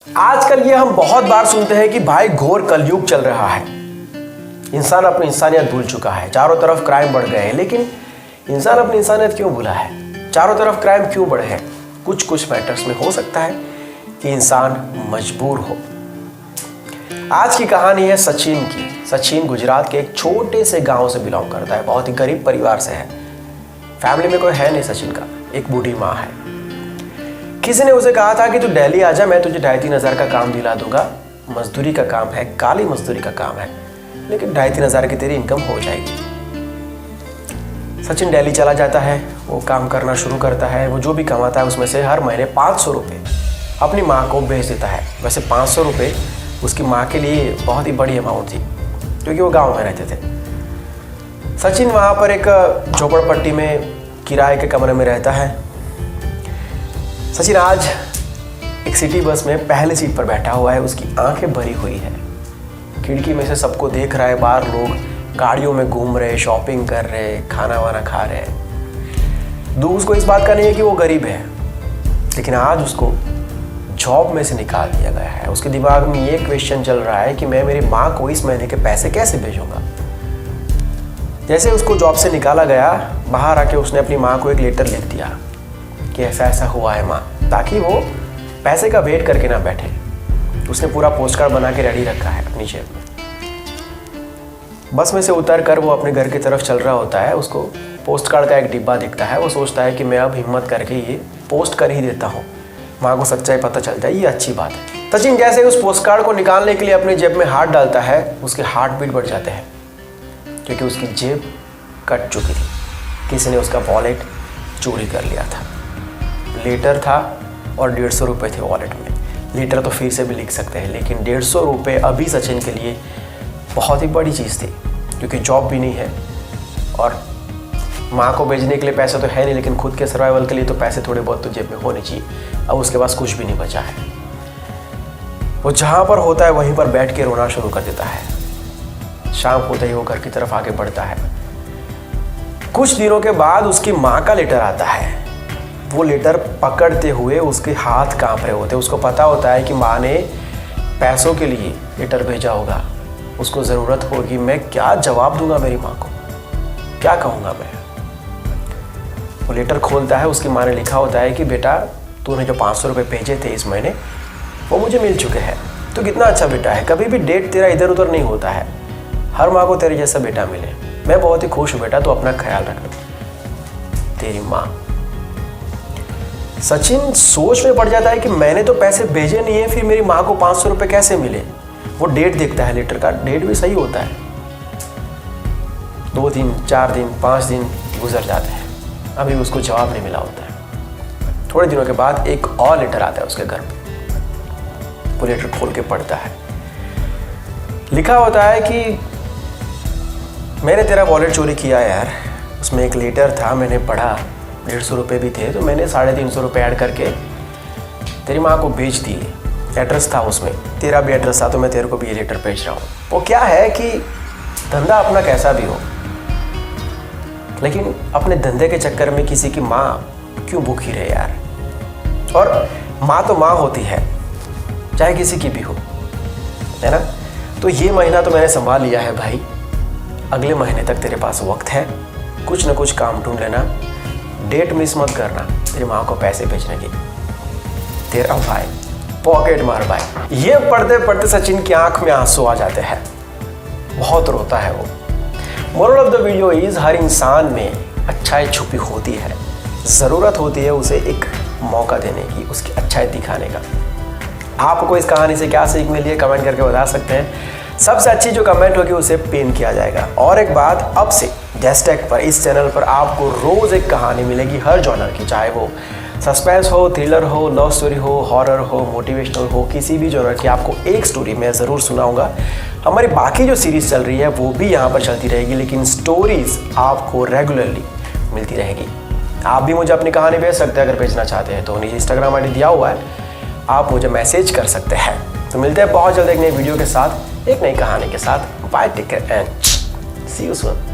आजकल ये हम बहुत बार सुनते हैं कि भाई घोर कलयुग चल रहा है। इंसान अपनी इंसानियत भूल चुका है, चारों तरफ क्राइम बढ़ गए हैं। लेकिन इंसान अपनी इंसानियत क्यों भूला है? चारों तरफ क्राइम क्यों बढ़े हैं? कुछ मैटर्स में हो सकता है कि इंसान मजबूर हो। आज की कहानी है सचिन की। सचिन गुजरात के एक छोटे से गांव से बिलोंग करता है, बहुत ही गरीब परिवार से है। फैमिली में कोई है नहीं सचिन का, एक बूढ़ी माँ है। किसी ने उसे कहा था कि तू दिल्ली आ जा, मैं तुझे 2,500-3 हज़ार का काम दिला दूंगा। मजदूरी का काम है, काली मजदूरी का काम है, लेकिन 2,500-3 हज़ार की तेरी इनकम हो जाएगी। सचिन दिल्ली चला जाता है, वो काम करना शुरू करता है। वो जो भी कमाता है उसमें से हर महीने 500 रुपये अपनी माँ को भेज देता है। वैसे 500 रुपये उसकी माँ के लिए बहुत ही बड़ी अमाउंट थी, क्योंकि वो गाँव में रहते थे। सचिन वहाँ पर एक झोपड़पट्टी में किराए के कमरे में रहता है। सचिन आज एक सिटी बस में पहले सीट पर बैठा हुआ है। उसकी आंखें भरी हुई है, खिड़की में से सबको देख रहा है। बाहर लोग गाड़ियों में घूम रहे, शॉपिंग कर रहे, खाना वाना खा रहे हैं। दुख उसको इस बात का नहीं है कि वो गरीब है, लेकिन आज उसको जॉब में से निकाल दिया गया है। उसके दिमाग में ये क्वेश्चन चल रहा है कि मैं मेरी माँ को इस महीने के पैसे कैसे भेजूंगा। जैसे उसको जॉब से निकाला गया, बाहर आके उसने अपनी माँ को एक लेटर लिख दिया कि ऐसा ऐसा हुआ है माँ, ताकि वो पैसे का वेट करके ना बैठे। उसने पूरा पोस्ट कार्ड बना के रेडी रखा है अपनी जेब में। बस में से उतर कर वो अपने घर की तरफ चल रहा होता है। उसको पोस्ट कार्ड का एक डिब्बा दिखता है। वो सोचता है कि मैं अब हिम्मत करके ये पोस्ट कर ही देता हूँ, माँ को सच्चाई पता चल जाए, ये अच्छी बात है। सचिन जैसे उस पोस्ट कार्ड को निकालने के लिए अपनी जेब में हाथ डालता है, उसके हार्ट बीट बढ़ जाते हैं, क्योंकि उसकी जेब कट चुकी थी। किसी ने उसका वॉलेट चोरी कर लिया था। लेटर था और 150 रुपये थे वॉलेट में। लेटर तो फिर से भी लिख सकते हैं, लेकिन 150 रुपये अभी सचिन के लिए बहुत ही बड़ी चीज़ थी, क्योंकि जॉब भी नहीं है और माँ को भेजने के लिए पैसे तो है नहीं, लेकिन खुद के सर्वाइवल के लिए तो पैसे थोड़े बहुत तो जेब में होने चाहिए। अब उसके पास कुछ भी नहीं बचा है। वो जहाँ पर होता है वहीं पर बैठ के रोना शुरू कर देता है। शाम होते ही वो घर की तरफ आगे बढ़ता है। कुछ दिनों के बाद उसकी माँ का लेटर आता है। वो लेटर पकड़ते हुए उसके हाथ कांप रहे होते। उसको पता होता है कि माँ ने पैसों के लिए लेटर भेजा होगा, उसको ज़रूरत होगी। मैं क्या जवाब दूंगा मेरी माँ को, क्या कहूँगा मैं? वो लेटर खोलता है, उसकी माँ ने लिखा होता है कि बेटा तूने जो 500 रुपये भेजे थे इस महीने, वो मुझे मिल चुके हैं। तो कितना अच्छा बेटा है, कभी भी डेट तेरा इधर उधर नहीं होता है। हर माँ को तेरे जैसा बेटा मिले। मैं बहुत ही खुश हूँ बेटा, तो अपना ख्याल रखना, तेरी माँ। सचिन सोच में पड़ जाता है कि मैंने तो पैसे भेजे नहीं है, फिर मेरी माँ को 500 रुपये कैसे मिले। वो डेट देखता है, लेटर का डेट भी सही होता है। 2 दिन, 4 दिन, 5 दिन गुजर जाते हैं, अभी उसको जवाब नहीं मिला होता है। थोड़े दिनों के बाद एक और लेटर आता है उसके घर पे। वो लेटर खोल के पढ़ता है। लिखा होता है कि मैंने तेरा वॉलेट चोरी किया है यार। उसमें एक लेटर था, मैंने पढ़ा, 150 रुपये भी थे, तो मैंने 350 रुपये ऐड करके तेरी माँ को भेज दिए। एड्रेस था उसमें, तेरा भी एड्रेस था, तो मैं तेरे को भी ये लेटर भेज रहा हूँ। वो क्या है कि धंधा अपना कैसा भी हो, लेकिन अपने धंधे के चक्कर में किसी की माँ क्यों भूखी रहे यार। और माँ तो माँ होती है, चाहे किसी की भी हो, है ना। तो ये महीना तो मैंने संभाल लिया है भाई, अगले महीने तक तेरे पास वक्त है, कुछ ना कुछ काम ढूंढ लेना, डेट मिस मत करना तेरी माँ को पैसे भेजने की। तेरा भाई, पॉकेट मार भाई। ये पढ़ते पढ़ते सचिन की आंख में आंसू आ जाते हैं, बहुत रोता है वो। Moral of the video is, हर इंसान में अच्छाई छुपी होती है, ज़रूरत होती है उसे एक मौका देने की, उसकी अच्छाई दिखाने का। आपको इस कहानी से क्या सीख मिली है कमेंट करके बता सकते हैं। सबसे अच्छी जो कमेंट होगी उसे पिन किया जाएगा। और एक बात, अब से जैस्टेक पर, इस चैनल पर आपको रोज़ एक कहानी मिलेगी हर जॉनर की, चाहे वो सस्पेंस हो, थ्रिलर हो, लव स्टोरी हो, हॉरर हो, मोटिवेशनल हो, किसी भी जॉनर की आपको एक स्टोरी मैं ज़रूर सुनाऊंगा। हमारी बाकी जो सीरीज़ चल रही है वो भी यहाँ पर चलती रहेगी, लेकिन स्टोरीज़ आपको रेगुलरली मिलती रहेगी। आप भी मुझे अपनी कहानी भेज सकते हैं अगर भेजना चाहते हैं तो। नीचे इंस्टाग्राम ID दिया हुआ है, आप मुझे मैसेज कर सकते हैं। तो मिलते हैं बहुत जल्द एक नई वीडियो के साथ, एक नई कहानी के साथ। Bye, take care and see you soon.